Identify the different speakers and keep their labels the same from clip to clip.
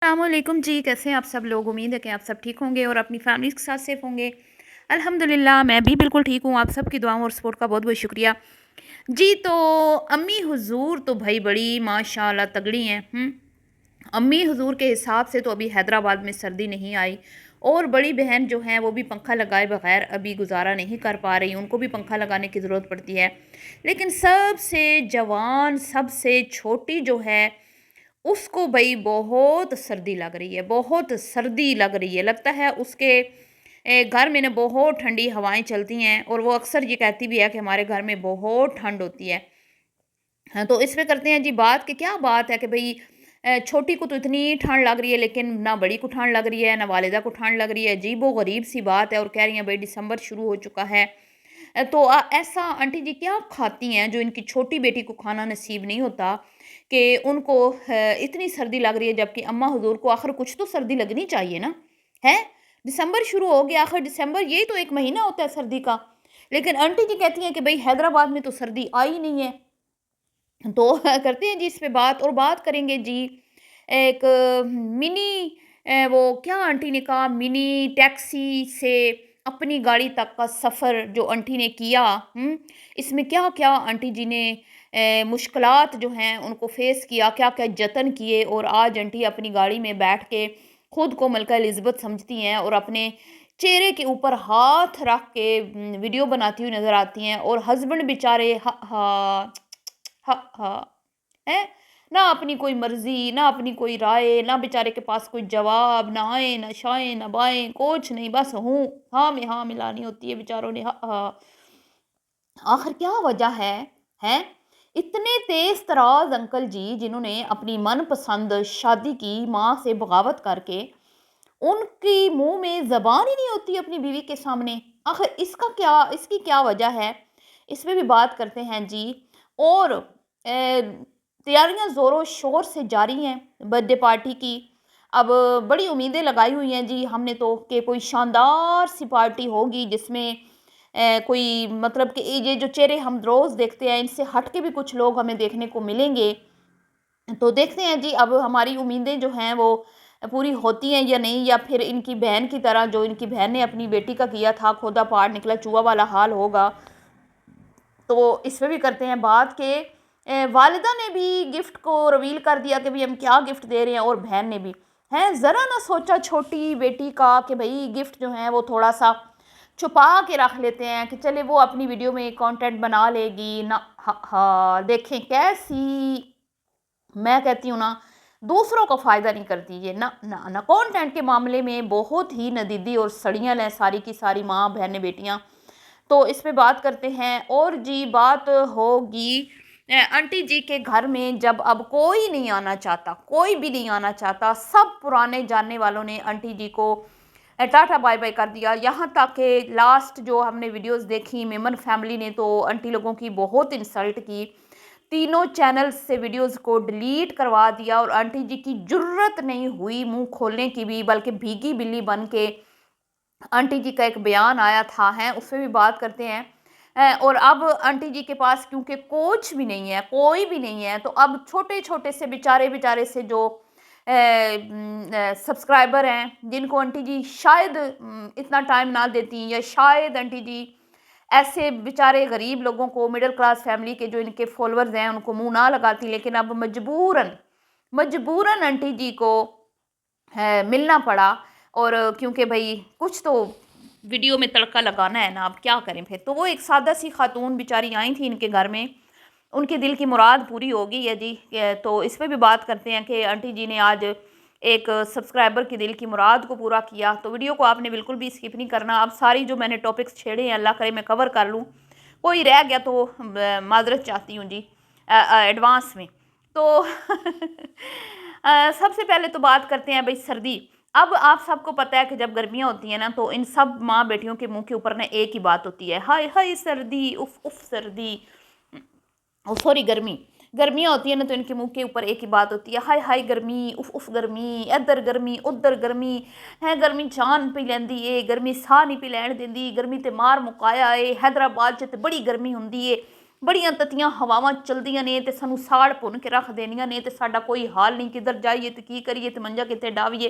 Speaker 1: अस्सलामुअलैकुम जी, कैसे हैं आप सब लोग। उम्मीद है कि आप सब ठीक होंगे और अपनी फैमिली के साथ सेफ होंगे। अल्हम्दुलिल्लाह मैं भी बिल्कुल ठीक हूँ। आप सबकी दुआओं और सपोर्ट का बहुत बहुत शुक्रिया जी। तो अम्मी हुजूर तो भाई बड़ी माशाल्लाह तगड़ी हैं। अम्मी हुजूर के हिसाब से तो अभी हैदराबाद में सर्दी नहीं आई, और बड़ी बहन जो हैं वो भी पंखा लगाए बगैर अभी गुजारा नहीं कर पा रही, उनको भी पंखा लगाने की ज़रूरत पड़ती है। लेकिन सबसे जवान, सबसे छोटी जो है, उसको भई बहुत सर्दी लग रही है, बहुत सर्दी लग रही है। लगता है उसके घर में ना बहुत ठंडी हवाएँ चलती हैं, और वो अक्सर ये कहती भी है कि हमारे घर में बहुत ठंड होती है। हाँ, तो इस पे करते हैं जी बात कि क्या बात है कि भई छोटी को तो इतनी ठंड लग रही है, लेकिन ना बड़ी को ठंड लग रही है, ना वालिदा को ठंड लग रही है। अजीबो-गरीब सी बात है, और कह रही हैं भई दिसंबर शुरू हो चुका है। तो ऐसा आंटी जी क्या खाती हैं जो इनकी छोटी बेटी को खाना नसीब नहीं होता कि उनको इतनी सर्दी लग रही है, जबकि अम्मा हुज़ूर को आखिर कुछ तो सर्दी लगनी चाहिए ना, हैं? दिसंबर शुरू हो गया, आखिर दिसंबर यही तो 1 महीना होता है सर्दी का। लेकिन आंटी जी कहती हैं कि भई हैदराबाद में तो सर्दी आई नहीं है। तो करते हैं जी इस पे बात, और बात करेंगे जी एक मिनी वो क्या आंटी ने कहा, मिनी टैक्सी से अपनी गाड़ी तक का सफ़र जो आंटी ने किया। इसमें क्या क्या आंटी जी ने मुश्किलात जो हैं उनको फेस किया, क्या क्या जतन किए, और आज आंटी अपनी गाड़ी में बैठ के खुद को मलका एलिज़ाबेथ समझती हैं, और अपने चेहरे के ऊपर हाथ रख के वीडियो बनाती हुई नज़र आती हैं, और हस्बैंड बेचारे हा हा हैं? ना अपनी कोई मर्ज़ी, ना अपनी कोई राय, ना बेचारे के पास कोई जवाब, ना आएँ, ना शाएँ, ना बाएँ, कुछ नहीं, बस हूँ, हाँ में हाँ मिलानी होती है बेचारों ने। आखिर क्या वजह है? हैं? इतने तेज़ तराज़ अंकल जी जिन्होंने अपनी मनपसंद शादी की माँ से बगावत करके, उनकी मुँह में ज़बान ही नहीं होती अपनी बीवी के सामने। आखिर इसकी क्या वजह है? इस पे भी बात करते हैं जी। और तैयारियां जोरों शोर से जारी हैं बर्थडे पार्टी की। अब बड़ी उम्मीदें लगाई हुई हैं जी हमने तो कि कोई शानदार सी पार्टी होगी, जिसमें कोई मतलब कि ये जो चेहरे हम रोज़ देखते हैं, इनसे हट के भी कुछ लोग हमें देखने को मिलेंगे। तो देखते हैं जी अब हमारी उम्मीदें जो हैं वो पूरी होती हैं या नहीं, या फिर इनकी बहन की तरह जो इनकी बहन ने अपनी बेटी का किया था, खोदा पहाड़ निकला चूहा वाला हाल होगा। तो इसमें भी करते हैं बात कि वालिदा ने भी गिफ्ट को रिवील कर दिया कि भाई हम क्या गिफ्ट दे रहे हैं, और बहन ने भी हैं ज़रा ना सोचा छोटी बेटी का कि भाई गिफ्ट जो है वो थोड़ा सा छुपा के रख लेते हैं कि चले वो अपनी वीडियो में कंटेंट बना लेगी ना। हाँ हाँ, देखें कैसी, मैं कहती हूँ ना, दूसरों को फ़ायदा नहीं करती ये ना ना ना। कंटेंट के मामले में बहुत ही नदीदी और सड़ियल हैं सारी की सारी माँ बहनें बेटियाँ। तो इस पे बात करते हैं, और जी बात होगी आंटी जी के घर में जब अब कोई नहीं आना चाहता, कोई भी नहीं आना चाहता, सब पुराने जानने वालों ने आंटी जी को टाटा बाय बाय कर दिया। यहाँ तक कि लास्ट जो हमने वीडियोस देखी, मेमन फैमिली ने तो आंटी लोगों की बहुत इंसल्ट की, तीनों चैनल्स से वीडियोस को डिलीट करवा दिया, और आंटी जी की जुर्रत नहीं हुई मुंह खोलने की भी, बल्कि भीगी बिल्ली बन के आंटी जी का एक बयान आया था, हैं उससे भी बात करते हैं। और अब आंटी जी के पास क्योंकि कोच भी नहीं है, कोई भी नहीं है, तो अब छोटे छोटे से बेचारे बेचारे से जो सब्सक्राइबर हैं, जिनको आंटी जी शायद इतना टाइम ना देती, या शायद आंटी जी ऐसे बेचारे गरीब लोगों को, मिडिल क्लास फैमिली के जो इनके फॉलोअर्स हैं, उनको मुंह ना लगाती, लेकिन अब मजबूरन मजबूरन आंटी जी को है मिलना पड़ा। और क्योंकि भई कुछ तो वीडियो में तड़का लगाना है ना, अब क्या करें फिर। तो वो एक सादा सी खातून बेचारी आई थी इनके घर में, उनके दिल की मुराद पूरी हो गई है जी। तो इस पे भी बात करते हैं कि आंटी जी ने आज एक सब्सक्राइबर के दिल की मुराद को पूरा किया। तो वीडियो को आपने बिल्कुल भी स्किप नहीं करना। अब सारी जो मैंने टॉपिक्स छेड़े हैं, अल्लाह करे मैं कवर कर लूँ, कोई रह गया तो माजरत चाहती हूँ जी एडवांस में। तो सबसे पहले तो बात करते हैं भाई सर्दी। अब आप सबको पता है कि जब गर्मियाँ होती हैं ना, तो इन सब माँ बेटियों के मुंह के ऊपर ना एक ही बात होती है, हाय हाय सर्दी, उफ उफ सर्दी, ओ सॉरी गर्मी। गर्मियाँ होती है ना, तो इनके मुंह के ऊपर एक ही बात होती है, हाय हाय गर्मी, उफ उफ गर्मी, इधर गर्मी उधर गर्मी है, गर्मी जान पी लैंदी है, गर्मी साह नहीं पी लैन देंदी, गर्मी ते मार मुकाया है, हैदराबाद च ते बड़ी गर्मी हुंदी है। बड़ियां ततियां हवावां चलदियां ने ते सानू साड़ भुन के रख देनियां ने ते साडा कोई हाल नहीं, किधर जाइए तो की करिए, तो मंजा कितने डाविए।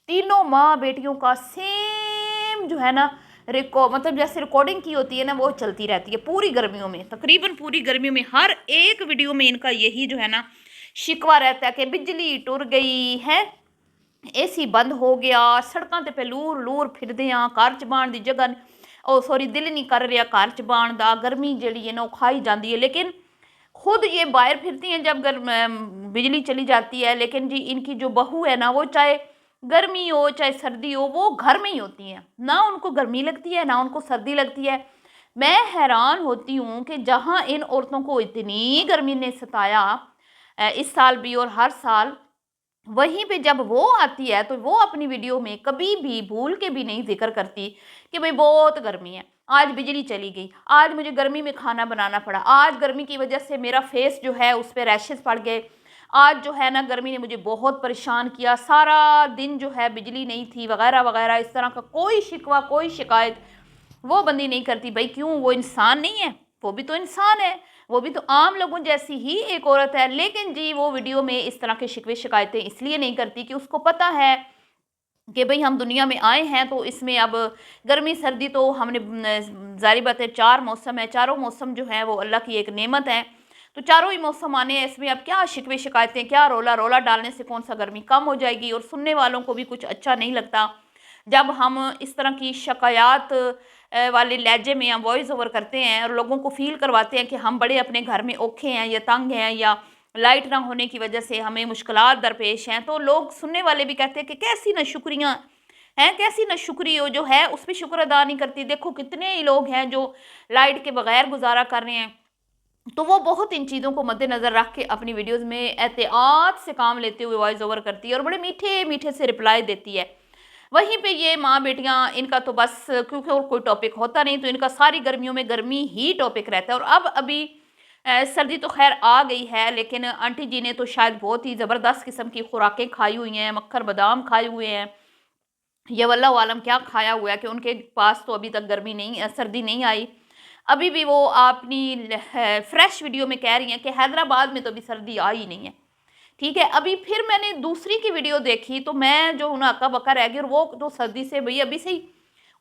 Speaker 1: तीनों माँ बेटियों का सेम जो है ना मतलब जैसे रिकॉर्डिंग की होती है ना, वो चलती रहती है पूरी गर्मियों में, तकरीबन पूरी गर्मियों में हर एक वीडियो में इनका यही जो है ना शिकवा रहता है कि बिजली टुर गई है, एसी बंद हो गया, सड़कों पे लूर लूर फिरदे हाँ, घर च बाण की जगह सॉरी दिल नहीं कर रहा घर च बाण का, गर्मी जी है ना वो खाई जाती है। लेकिन खुद ये बाहर फिरती हैं जब बिजली चली जाती है, लेकिन जी इनकी जो बहू है ना वो चाहे गर्मी हो चाहे सर्दी हो वो घर में ही होती हैं, ना उनको गर्मी लगती है ना उनको सर्दी लगती है। मैं हैरान होती हूँ कि जहाँ इन औरतों को इतनी गर्मी ने सताया इस साल भी और हर साल, वहीं पे जब वो आती है तो वो अपनी वीडियो में कभी भी भूल के भी नहीं जिक्र करती कि भाई बहुत गर्मी है, आज बिजली चली गई, आज मुझे गर्मी में खाना बनाना पड़ा, आज गर्मी की वजह से मेरा फेस जो है उस पर रैशेस पड़ गए, आज जो है ना गर्मी ने मुझे बहुत परेशान किया, सारा दिन जो है बिजली नहीं थी वगैरह वगैरह। इस तरह का कोई शिकवा कोई शिकायत वो बंदी नहीं करती। भाई क्यों, वो इंसान नहीं है? वो भी तो इंसान है, वो भी तो आम लोगों जैसी ही एक औरत है। लेकिन जी वो वीडियो में इस तरह के शिकवे शिकायतें इसलिए नहीं करती कि उसको पता है कि भाई हम दुनिया में आए हैं तो इसमें अब गर्मी सर्दी तो हमने जारी बात है 4 मौसम है, चारों मौसम जो है वो अल्लाह की एक नेमत है, तो चारों ही मौसम आने हैं, इसमें अब क्या शिकवे शिकायतें, क्या रोला रोला डालने से कौन सा गर्मी कम हो जाएगी। और सुनने वालों को भी कुछ अच्छा नहीं लगता जब हम इस तरह की शिकायत वाले लहजे में हम वॉइस ओवर करते हैं और लोगों को फील करवाते हैं कि हम बड़े अपने घर में औखे हैं या तंग हैं या लाइट ना होने की वजह से हमें मुश्किलात दरपेश हैं, तो लोग सुनने वाले भी कहते हैं कि कैसी ना शुक्रिया हैं, कैसी ना शुक्री हो जो है उस पर शुक्र अदा नहीं करती। देखो कितने ही लोग हैं जो लाइट के बगैर गुजारा कर रहे हैं। तो वो बहुत इन चीज़ों को मद्देनज़र रख के अपनी वीडियोज़ में एहतियात से काम लेते हुए वॉइस ओवर करती है और बड़े मीठे मीठे से रिप्लाई देती है। वहीं पे ये माँ बेटियाँ इनका तो बस क्योंकि और कोई टॉपिक होता नहीं तो इनका सारी गर्मियों में गर्मी ही टॉपिक रहता है। और अब अभी सर्दी तो खैर आ गई है, लेकिन आंटी जी ने तो शायद बहुत ही ज़बरदस्त किस्म की खुराकें खाई हुई हैं, मक्खर बादाम खाए हुए हैं, ये वल्लाह आलम क्या खाया हुआ है कि उनके पास तो अभी तक गर्मी नहीं सर्दी नहीं आई। अभी भी वो अपनी फ्रेश वीडियो में कह रही हैं कि हैदराबाद में तो अभी सर्दी आई नहीं है। ठीक है, अभी फिर मैंने दूसरी की वीडियो देखी तो मैं जो हूँ अक्का बक्का रह गई, और वो तो सर्दी से भई अभी से ही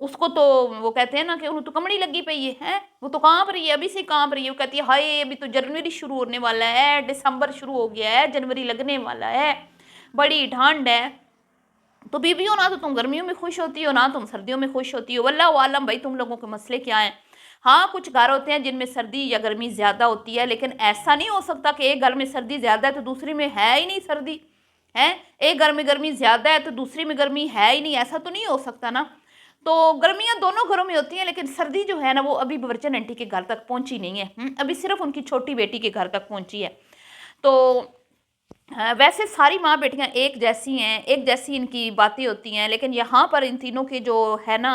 Speaker 1: उसको तो वो कहते हैं ना कि उन्हें तो कमड़ी लगी पई है, हैं? वो तो काँप रही है, अभी से काँप रही है। वो कहती है हाय अभी तो जनवरी शुरू होने वाला है, दिसंबर शुरू हो गया है, जनवरी लगने वाला है, बड़ी ठंड है। तो बीबियों ना तो तुम गर्मियों में खुश होती हो ना तुम सर्दियों में खुश होती हो, वल्लाह आलम भाई तुम लोगों के मसले क्या हैं। हाँ कुछ घर होते हैं जिनमें सर्दी या गर्मी ज़्यादा होती है, लेकिन ऐसा नहीं हो सकता कि एक घर में सर्दी ज़्यादा है तो दूसरी में है ही नहीं सर्दी, है एक घर में गर्मी ज़्यादा है तो दूसरी में गर्मी है ही नहीं, ऐसा तो नहीं हो सकता ना। तो गर्मियाँ दोनों घरों में होती हैं, लेकिन सर्दी जो है ना वो अभी बवर्चन आंटी के घर तक पहुँची नहीं है, अभी सिर्फ उनकी छोटी बेटी के घर तक पहुँची है। तो वैसे सारी माँ बेटियाँ एक जैसी हैं, एक जैसी इनकी बातें होती हैं, लेकिन यहाँ पर इन तीनों के जो है ना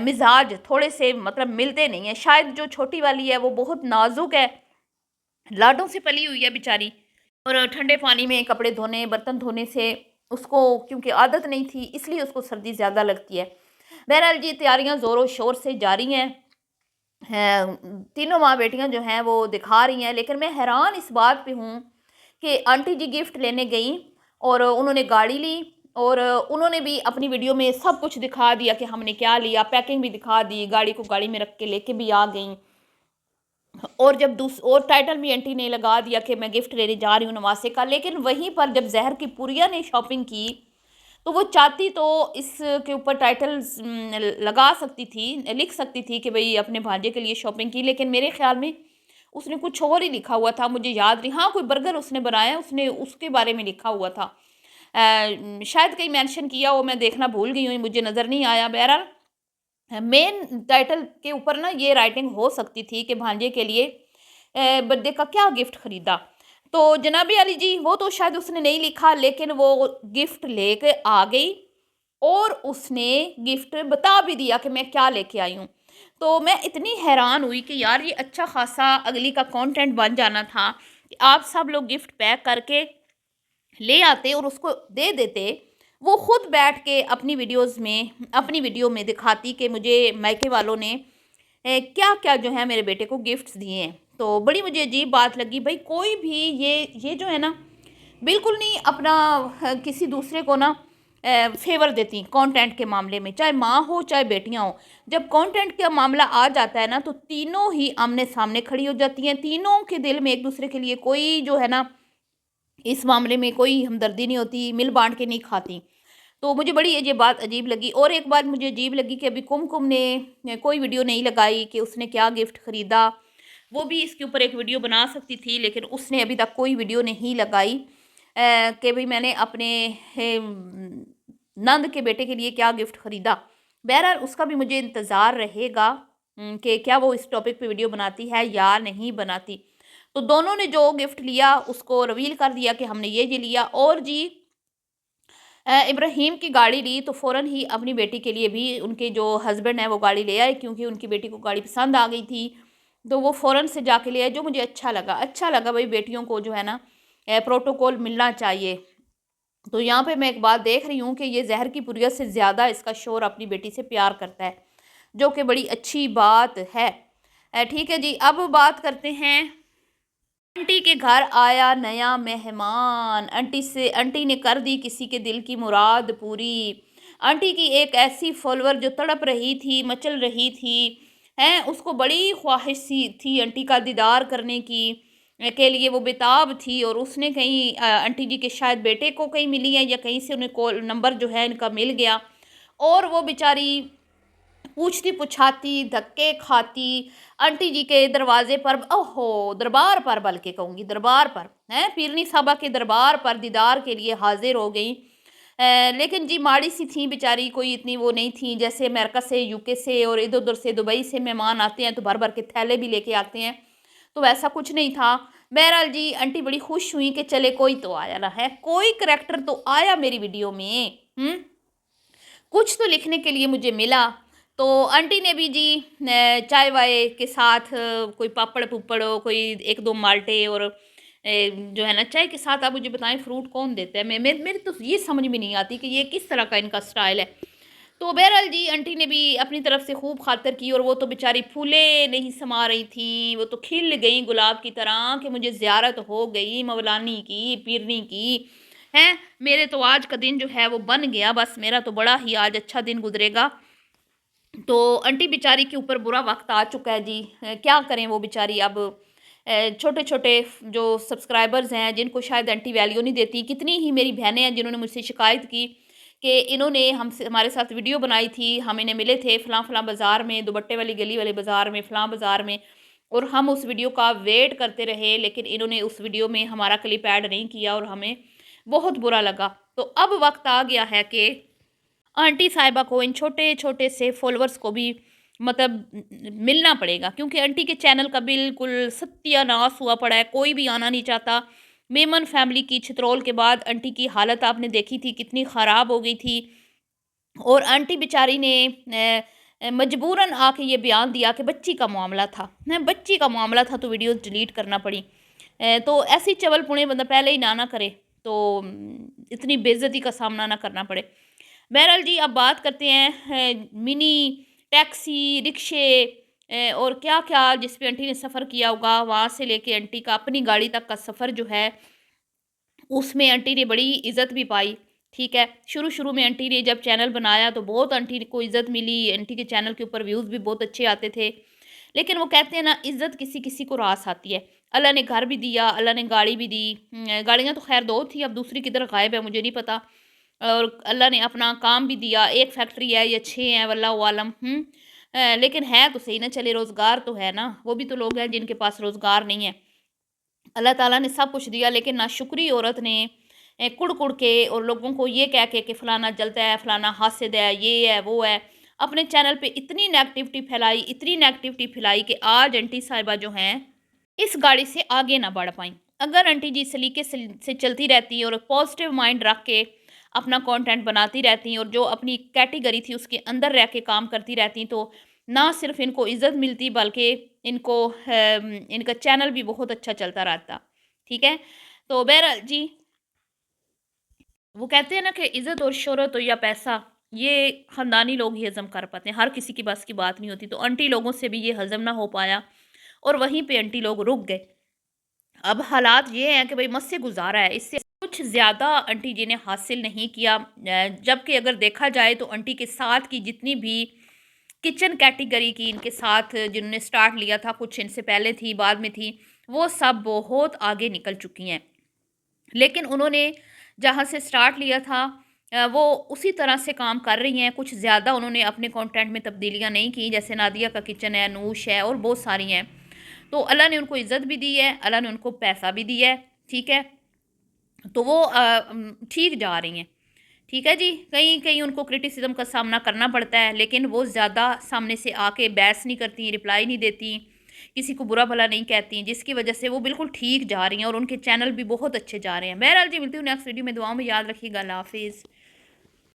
Speaker 1: मिजाज थोड़े से मतलब मिलते नहीं हैं। शायद जो छोटी वाली है वो बहुत नाजुक है, लाडों से पली हुई है बेचारी, और ठंडे पानी में कपड़े धोने बर्तन धोने से उसको क्योंकि आदत नहीं थी इसलिए उसको सर्दी ज़्यादा लगती है। बहरहाल जी तैयारियाँ ज़ोरों शोर से जारी हैं, तीनों माँ बेटियाँ जो हैं वो दिखा रही हैं। लेकिन मैं हैरान इस बात पे हूँ कि आंटी जी गिफ्ट लेने गई और उन्होंने गाड़ी ली और उन्होंने भी अपनी वीडियो में सब कुछ दिखा दिया कि हमने क्या लिया, पैकिंग भी दिखा दी, गाड़ी को गाड़ी में रख के लेके भी आ गई। और जब और टाइटल भी आंटी ने लगा दिया कि मैं गिफ्ट लेने जा रही हूँ नवासे का। लेकिन वहीं पर जब जहर की पुरिया ने शॉपिंग की तो वो चाहती तो इसके ऊपर टाइटल लगा सकती थी, लिख सकती थी कि भाई अपने भांजे के लिए शॉपिंग की, लेकिन मेरे ख्याल में उसने कुछ और ही लिखा हुआ था, मुझे याद नहीं। हाँ कोई बर्गर उसने बनाया, उसने उसके बारे में लिखा हुआ था, शायद कहीं मेंशन किया हो, मैं देखना भूल गई हूँ, मुझे नज़र नहीं आया। बहरहाल मेन टाइटल के ऊपर ना ये राइटिंग हो सकती थी कि भांजे के लिए बर्थडे का क्या गिफ्ट खरीदा। तो जनाबी अली जी वो तो शायद उसने नहीं लिखा, लेकिन वो गिफ्ट लेके आ गई और उसने गिफ्ट बता भी दिया कि मैं क्या लेके आई हूँ। तो मैं इतनी हैरान हुई कि यार ये अच्छा खासा अगली का कंटेंट बन जाना था कि आप सब लोग गिफ्ट पैक करके ले आते और उसको दे देते। वो खुद बैठ के अपनी वीडियो में दिखाती कि मुझे मायके वालों ने क्या क्या जो है मेरे बेटे को गिफ्ट्स दिए हैं। तो बड़ी मुझे अजीब बात लगी भाई, कोई भी ये जो है ना बिल्कुल नहीं अपना किसी दूसरे को ना फेवर देती कंटेंट के मामले में, चाहे माँ हो चाहे बेटियाँ हो। जब कंटेंट का मामला आ जाता है ना तो तीनों ही आमने सामने खड़ी हो जाती हैं, तीनों के दिल में एक दूसरे के लिए कोई जो है ना इस मामले में कोई हमदर्दी नहीं होती, मिल बांट के नहीं खाती। तो मुझे बड़ी ये बात अजीब लगी। और एक बात मुझे अजीब लगी कि अभी कुमकुम ने कोई वीडियो नहीं लगाई कि उसने क्या गिफ्ट ख़रीदा। वो भी इसके ऊपर एक वीडियो बना सकती थी, लेकिन उसने अभी तक कोई वीडियो नहीं लगाई कि भाई मैंने अपने नंद के बेटे के लिए क्या गिफ्ट ख़रीदा। बहरहाल उसका भी मुझे इंतज़ार रहेगा कि क्या वो इस टॉपिक पे वीडियो बनाती है या नहीं बनाती। तो दोनों ने जो गिफ्ट लिया उसको रिवील कर दिया कि हमने ये लिया। और जी इब्राहीम की गाड़ी ली तो फ़ौरन ही अपनी बेटी के लिए भी उनके जो हस्बैंड हैं वो गाड़ी ले आए, क्योंकि उनकी बेटी को गाड़ी पसंद आ गई थी। तो वो फ़ौरन से जाके ले आए, जो मुझे अच्छा लगा भाई, बेटियों को जो है ना प्रोटोकॉल मिलना चाहिए। तो यहाँ पे मैं एक बात देख रही हूँ कि ये जहर की पुड़िया से ज़्यादा इसका शौहर अपनी बेटी से प्यार करता है, जो कि बड़ी अच्छी बात है। ठीक है जी, अब बात करते हैं। आंटी के घर आया नया मेहमान, आंटी ने कर दी किसी के दिल की मुराद पूरी। आंटी की एक ऐसी फॉलोअर जो तड़प रही थी, मचल रही थी, हैं, उसको बड़ी ख्वाहिश सी थी आंटी का दीदार करने की के लिए वो बेताब थी। और उसने कहीं आंटी जी के शायद बेटे को कहीं मिली है या कहीं से उन्हें कॉल नंबर जो है इनका मिल गया, और वो बेचारी पूछती पुछाती धक्के खाती आंटी जी के दरवाजे पर, ओहो दरबार पर, बल्कि कहूँगी दरबार पर, हैं, पीरनी साहबा के दरबार पर दीदार के लिए हाजिर हो गई। लेकिन जी माड़ी सी थी बेचारी, कोई इतनी वो नहीं थी जैसे अमेरिका से, यूके से और इधर उधर से, दुबई से मेहमान आते हैं तो भर भर के थैले भी लेके आते हैं, तो वैसा कुछ नहीं था। बहरहाल जी आंटी बड़ी खुश हुई कि चले कोई तो आया ना, है कोई करैक्टर तो आया मेरी वीडियो में, कुछ तो लिखने के लिए मुझे मिला। तो आंटी ने भी जी चाय वाय के साथ कोई पापड़ पुपड़, कोई एक दो माल्टे, और जो है ना चाय के साथ, आप मुझे बताएं फ्रूट कौन देता है। मेरे तो ये समझ में नहीं आती कि ये किस तरह का इनका स्टाइल है। तो बहरहाल जी आंटी ने भी अपनी तरफ से खूब खातर की, और वो तो बेचारी फूले नहीं समा रही थी, वो तो खिल गई गुलाब की तरह कि मुझे ज़ियारत हो गई मौलानी की, पीरनी की, हैं। मेरे तो आज का दिन जो है वो बन गया, बस मेरा तो बड़ा ही आज अच्छा दिन गुजरेगा। तो आंटी बेचारी के ऊपर बुरा वक्त आ चुका है जी, क्या करें वो बेचारी अब। छोटे छोटे जो सब्सक्राइबर्स हैं जिनको शायद आंटी वैल्यू नहीं देती, कितनी ही मेरी बहनें हैं जिन्होंने मुझसे शिकायत की कि इन्होंने हमसे हमारे साथ वीडियो बनाई थी, हम इन्हें मिले थे फ़लाँ फ़लाँ बाज़ार में, दुबट्टे वाली गली वाले बाज़ार में, फ़लाँ बाज़ार में, और हम उस वीडियो का वेट करते रहे, लेकिन इन्होंने उस वीडियो में हमारा क्लिप ऐड नहीं किया और हमें बहुत बुरा लगा। तो अब वक्त आ गया है कि आंटी साहिबा को इन छोटे छोटे से फॉलोअर्स को भी मतलब मिलना पड़ेगा, क्योंकि आंटी के चैनल का बिल्कुल सत्यानाश हुआ पड़ा है, कोई भी आना नहीं चाहता। मेमन फैमिली की छितरोल के बाद आंटी की हालत आपने देखी थी कितनी ख़राब हो गई थी, और आंटी बेचारी ने मजबूरन आके ये बयान दिया कि बच्ची का मामला था, न बच्ची का मामला था तो वीडियोस डिलीट करना पड़ी। तो ऐसी चवल पुणे बंदा पहले ही ना करे तो इतनी बेइज्जती का सामना ना करना पड़े। बहरहाल जी अब बात करते हैं मिनी टैक्सी, रिक्शे और क्या-क्या जिस पे आंटी ने सफ़र किया होगा, वहाँ से लेके आंटी का अपनी गाड़ी तक का सफ़र जो है, उसमें आंटी ने बड़ी इज़्ज़त भी पाई। ठीक है, शुरू-शुरू में आंटी ने जब चैनल बनाया तो बहुत आंटी को इज़्ज़त मिली, आंटी के चैनल के ऊपर व्यूज़ भी बहुत अच्छे आते थे। लेकिन वो कहते हैं ना, इज़्ज़त किसी-किसी को रास आती है। अल्लाह ने घर भी दिया, अल्लाह ने गाड़ी भी दी। गाड़ियाँ तो ख़ैर 2 थी, अब दूसरी किधर गायब है मुझे नहीं पता। और अल्लाह ने अपना काम भी दिया, 1 फैक्ट्री है या 6 हैं, वल्लाहु आलम। लेकिन है तो सही ना, चले रोज़गार तो है ना, वो भी तो लोग हैं जिनके पास रोज़गार नहीं है। अल्लाह ताला ने सब कुछ दिया, लेकिन नाशुक्री औरत ने कुड़-कुड़ के और लोगों को ये कह के कि फ़लाना जलता है, फ़लाना हासिद है, ये है, वो है, अपने चैनल पे इतनी नेगेटिविटी फैलाई, इतनी नेगेटिविटी फैलाई कि आज आंटी साहिबा जो हैं, इस गाड़ी से आगे ना बढ़ पाईं। अगर आंटी जी सलीके से चलती रहती और पॉजिटिव माइंड रख के अपना कंटेंट बनाती रहती और जो अपनी कैटेगरी थी उसके अंदर रह के काम करती रहती, तो ना सिर्फ इनको इज़्ज़त मिलती बल्कि इनको इनका चैनल भी बहुत अच्छा चलता रहता। ठीक है? तो बहरहाल जी, वो कहते हैं ना कि इज़्ज़त और शोहरत हो या पैसा, ये ख़ानदानी लोग ही हज़म कर पाते हैं, हर किसी की बस की बात नहीं होती। तो आंटी लोगों से भी ये हज़म ना हो पाया और वहीं पे आंटी लोग रुक गए। अब हालात ये हैं कि भई मुझसे गुज़ारा है, इससे कुछ ज़्यादा आंटी जी ने हासिल नहीं किया। जबकि अगर देखा जाए तो आंटी के साथ की जितनी भी किचन कैटेगरी की इनके साथ जिन्होंने स्टार्ट लिया था, कुछ इनसे पहले थी, बाद में थी, वो सब बहुत आगे निकल चुकी हैं। लेकिन उन्होंने जहाँ से स्टार्ट लिया था वो उसी तरह से काम कर रही हैं, कुछ ज़्यादा उन्होंने अपने कंटेंट में तब्दीलियाँ नहीं की, जैसे नादिया का किचन है, नूश है और बहुत सारी हैं। तो अल्लाह ने उनको इज़्ज़त भी दी है, अल्लाह ने उनको पैसा भी दिया है, ठीक है? तो वो ठीक जा रही हैं, ठीक है जी। कहीं-कहीं उनको क्रिटिसिज़्म का सामना करना पड़ता है, लेकिन वो ज़्यादा सामने से आके बहस नहीं करती, रिप्लाई नहीं देती, किसी को बुरा-भला नहीं कहती, जिसकी वजह से वो बिल्कुल ठीक जा रही हैं और उनके चैनल भी बहुत अच्छे जा रहे हैं। बहरहाल जी, मिलती हूँ नेक्स्ट वीडियो में, दुआओं में याद रखिएगा। अल्लाह हाफ़िज़।